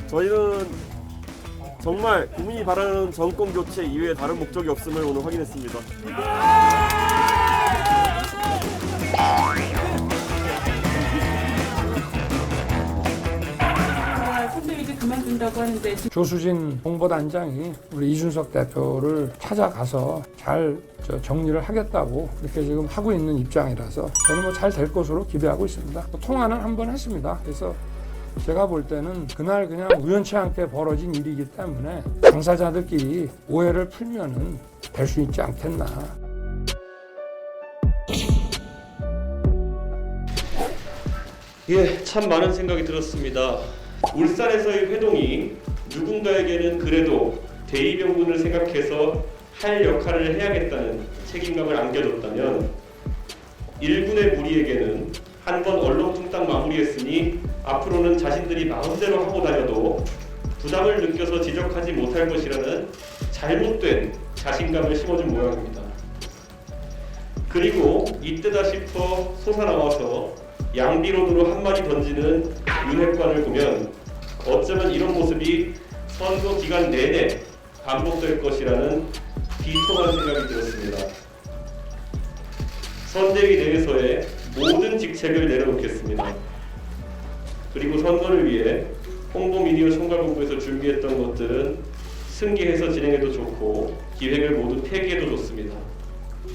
저희는 정말 국민이 바라는 정권 교체 이외에 다른 목적이 없음을 오늘 확인했습니다. 선생님이 이제 그만둔다고 하는데 조수진 홍보단장이 우리 이준석 대표를 찾아가서 잘 정리를 하겠다고 이렇게 지금 하고 있는 입장이라서 저는 뭐 잘 될 것으로 기대하고 있습니다. 통화는 한번 했습니다. 그래서 제가 볼 때는 그날 그냥 우연치 않게 벌어진 일이기 때문에 당사자들끼리 오해를 풀면은 될 수 있지 않겠나. 예, 참 많은 생각이 들었습니다. 울산에서의 회동이 누군가에게는 그래도 대의명분을 생각해서 할 역할을 해야겠다는 책임감을 안겨줬다면 일군의 무리에게는 한 번 얼렁뚱땅 마무리했으니 앞으로는 자신들이 마음대로 하고 다녀도 부담을 느껴서 지적하지 못할 것이라는 잘못된 자신감을 심어준 모양입니다. 그리고 이때다 싶어 솟아나와서 양비론으로 한마디 던지는 윤핵관을 보면 어쩌면 이런 모습이 선거 기간 내내 반복될 것이라는 비통한 생각이 들었습니다. 선대위 내에서의 모든 직책을 내려놓겠습니다. 그리고 선거를 위해 홍보미디어 총괄본부에서 준비했던 것들은 승계해서 진행해도 좋고 기획을 모두 폐기해도 좋습니다.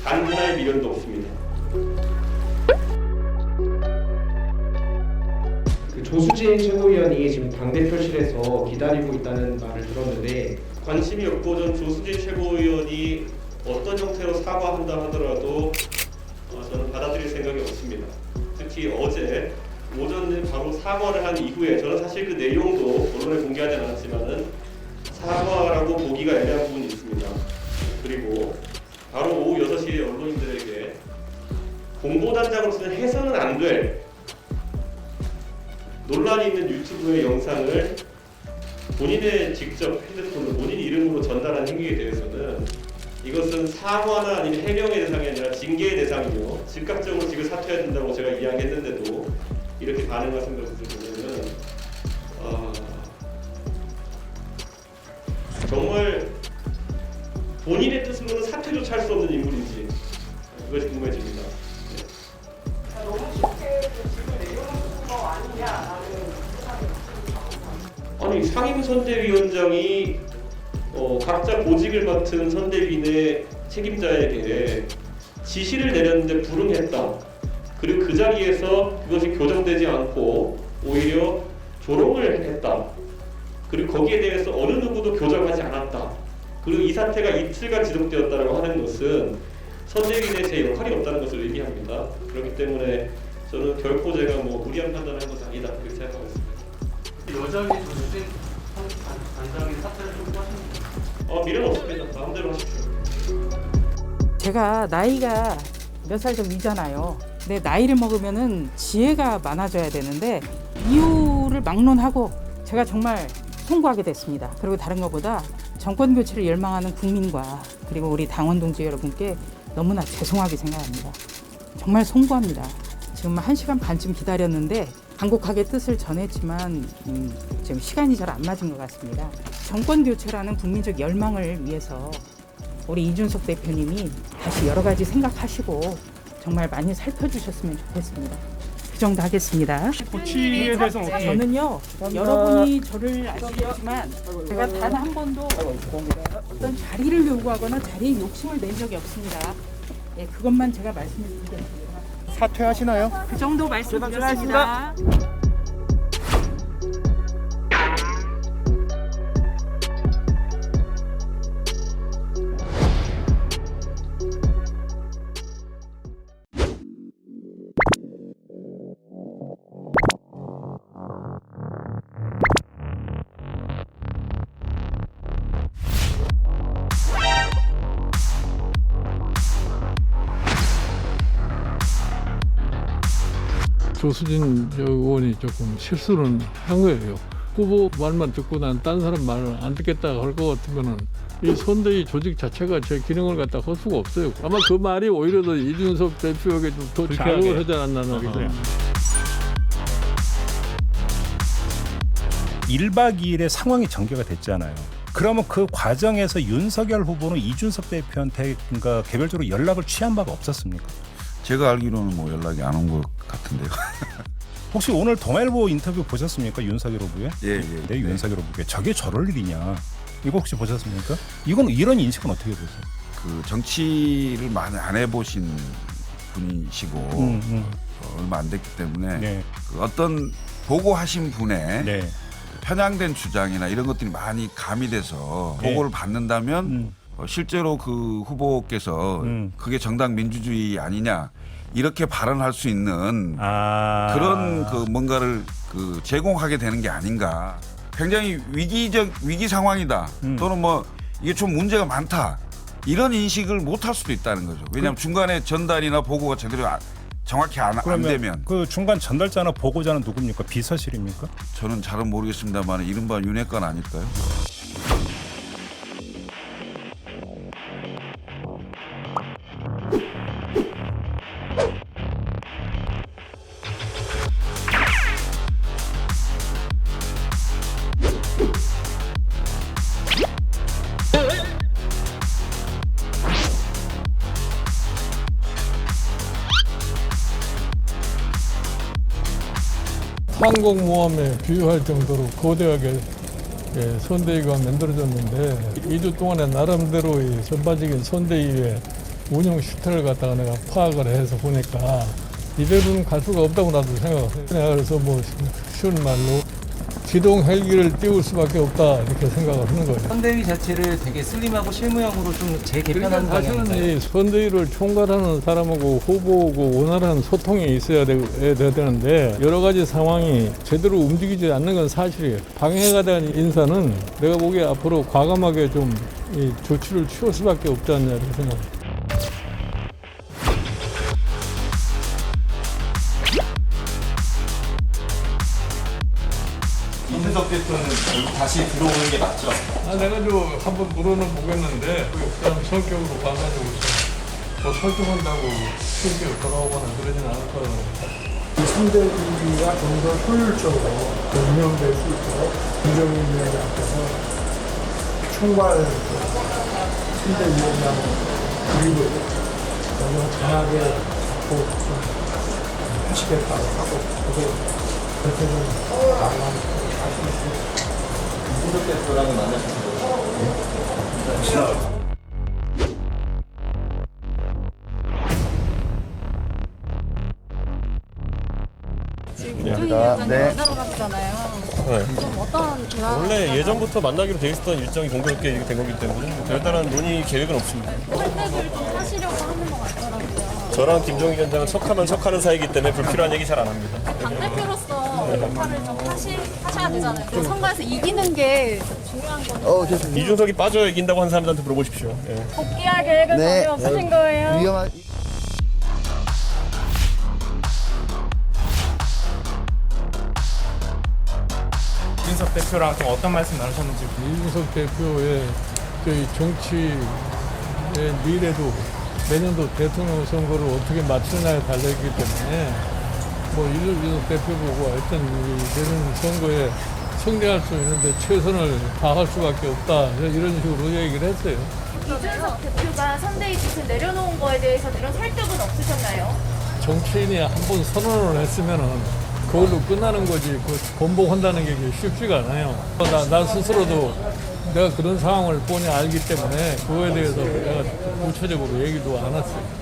단 하나의 미련도 없습니다. 조수진 최고위원이 지금 당대표실에서 기다리고 있다는 말을 들었는데 관심이 없고 전 조수진 최고위원이 어떤 형태로 사과한다 하더라도 저는 받아들일 생각이 없습니다. 특히 어제 오전에 바로 사과를 한 이후에 저는 사실 그 내용도 언론에 공개하지 않았지만은 사과라고 보기가 애매한 부분이 있습니다. 그리고 바로 오후 6시에 언론인들에게 공보단장으로서는 해서는 안 될 논란이 있는 유튜브의 영상을 본인의 직접 핸드폰으로 본인 이름으로 전달한 행위에 대해서는 이것은 사과나 아니면 해명의 대상이 아니라 징계의 대상이며 즉각적으로 지금 사퇴해야 된다고 제가 이야기했는데도 이렇게 반응하신 것을 보면은 정말 본인의 뜻으로는 사퇴조차 할 수 없는 인물인지 그것이 궁금해집니다. 너무 쉽게 지금 내용을 쓰는 거 아니냐라는 아니 상임 선대위원장이 각자 보직을 맡은 선대위내 책임자에게 지시를 내렸는데 불응했다. 그리고 그 자리에서 그것이 교정되지 않고 오히려 조롱을 했다. 그리고 거기에 대해서 어느 누구도 교정하지 않았다. 그리고 이 사태가 이틀간 지속되었다고 하는 것은 선대위 내 제 역할이 없다는 것을 의미합니다. 그렇기 때문에 저는 결코 제가 뭐 무리한 판단을 한 것은 아니다 그렇게 생각하고 있습니다. 여전히 조수진 단장이 사퇴를 요구하십니다. 미련 없습니다. 마음대로 하십시오. 제가 나이가 몇 살 좀 위잖아요. 근데 나이를 먹으면은 지혜가 많아져야 되는데 이유를 막론하고 제가 정말 송구하게 됐습니다. 그리고 다른 것보다 정권 교체를 열망하는 국민과 그리고 우리 당원 동지 여러분께 너무나 죄송하게 생각합니다. 정말 송구합니다. 지금 1시간 반쯤 기다렸는데 간곡하게 뜻을 전했지만 지금 시간이 잘 안 맞은 것 같습니다. 정권 교체라는 국민적 열망을 위해서 우리 이준석 대표님이 다시 여러 가지 생각하시고 정말 많이 살펴주셨으면 좋겠습니다. 그 정도 하겠습니다. 고치에 대해서는 어떻게? 저는요, 여러분이 저를 아시겠지만 제가 단 한 번도 어떤 자리를 요구하거나 자리에 욕심을 낸 적이 없습니다. 예, 그것만 제가 말씀을 드리겠습니다. 사퇴하시나요? 그 정도 말씀드렸습니다. 조수진 의원이 조금 실수를 한 거예요. 후보 말만 듣고 난 딴 사람 말을 안 듣겠다 할 것 같으면은 이 선대위 조직 자체가 제 기능을 갖다 할 수가 없어요. 아마 그 말이 오히려 더 이준석 대표에게 좀 더 작용을 하지 않았나는 거죠. 1박 2일에 상황이 전개가 됐잖아요. 그러면 그 과정에서 윤석열 후보는 이준석 대표한테 그러니까 개별적으로 연락을 취한 바가 없었습니까? 제가 알기로는 뭐 연락이 안 온 것 같은데요. 혹시 오늘 동아일보 인터뷰 보셨습니까? 윤석열 후보의? 예. 네, 윤석열 후보의 저게 저럴 일이냐. 이거 혹시 보셨습니까? 이건 이런 인식은 어떻게 보세요? 그 정치를 많이 안 해보신 분이시고 얼마 안 됐기 때문에 네. 그 어떤 보고하신 분의 네. 편향된 주장이나 이런 것들이 많이 가미돼서 네. 보고를 받는다면 실제로 그 후보께서 그게 정당 민주주의 아니냐 이렇게 발언할 수 있는 그런 그 뭔가를 그 제공하게 되는 게 아닌가. 굉장히 위기 상황이다. 또는 뭐 이게 좀 문제가 많다. 이런 인식을 못 할 수도 있다는 거죠. 왜냐하면 중간에 전달이나 보고가 제대로 정확히 안 되면. 그 중간 전달자나 보고자는 누굽니까? 비서실입니까? 저는 잘은 모르겠습니다만 이른바 윤회관 아닐까요? 항공모함에 비유할 정도로 거대하게 선대위가 만들어졌는데 2주 동안에 나름대로의 전반적인 선대위의 운영 실태를 갖다가 내가 파악을 해서 보니까 이대로는 갈 수가 없다고 나도 생각해요. 그래서 뭐 쉬운 말로 기동 헬기를 띄울 수밖에 없다 이렇게 생각을 하는 거예요. 선대위 자체를 되게 슬림하고 실무형으로 좀 재개편하는 사실은 방향인가요? 이 선대위를 총괄하는 사람하고 후보하고 원활한 소통이 있어야 되는데 여러 가지 상황이 제대로 움직이지 않는 건 사실이에요. 방해가 된 인사는 내가 보기에 앞으로 과감하게 좀 이 조치를 취할 수밖에 없지 않냐 이렇게 생각합니다. 이준석 대표는 다시 들어오는 게 맞죠? 내가 한번 물어는 보겠는데 그 사람 성격으로 봐가지고 뭐 설득한다고 실제로 돌아오거나 그러진 않을 거라고 이 선대위가 좀 더 효율적으로 운영될 수 있도록 김정인 위원장 앞에서 총괄 선대위원장 그리고 너무 강하게 꼭 하시겠다고 하고 그렇게 좀 나아가는 이준석 대표랑은 만나신 거예요? 지금 김종인 위원장님 만나러 가시잖아요. 좀 어떤 대화? 원래 예전부터 만나기로 돼 있었던 일정이 공교롭게 이렇게 된 거기 때문에 별다른 논의 계획은 없습니다. 설득을 좀 하시려고 하는 것 같더라고요. 저랑 김종인 위원장은 척하면 척하는 사이기 때문에 불필요한 얘기 잘 안 합니다. 당대표로서 역할을 좀 하셔야 되잖아요. 그리고 선거에서 이기는 게 중요한 거죠. 이준석이 빠져 이긴다고 한 사람들한테 물어보십시오. 예. 복귀할 계획은 전혀 없으신 거예요? 이준석 대표랑 좀 어떤 말씀 나누셨는지. 이준석 대표의 저희 정치의 미래도 내년도 대통령 선거를 어떻게 마치느냐에 달려있기 때문에 뭐 이준석 대표 보고 하여튼 내년 선거에 승리할 수 있는데 최선을 다할 수밖에 없다 이런 식으로 얘기를 했어요. 이준석 대표가 선대위 지침 내려놓은 거에 대해서 이런 설득은 없으셨나요? 정치인이 한 번 선언을 했으면은 그걸로 끝나는 거지 그 번복한다는 게 쉽지가 않아요. 나 스스로도 내가 그런 상황을 뻔히 알기 때문에 그거에 대해서 내가 구체적으로 얘기도 안 했어요.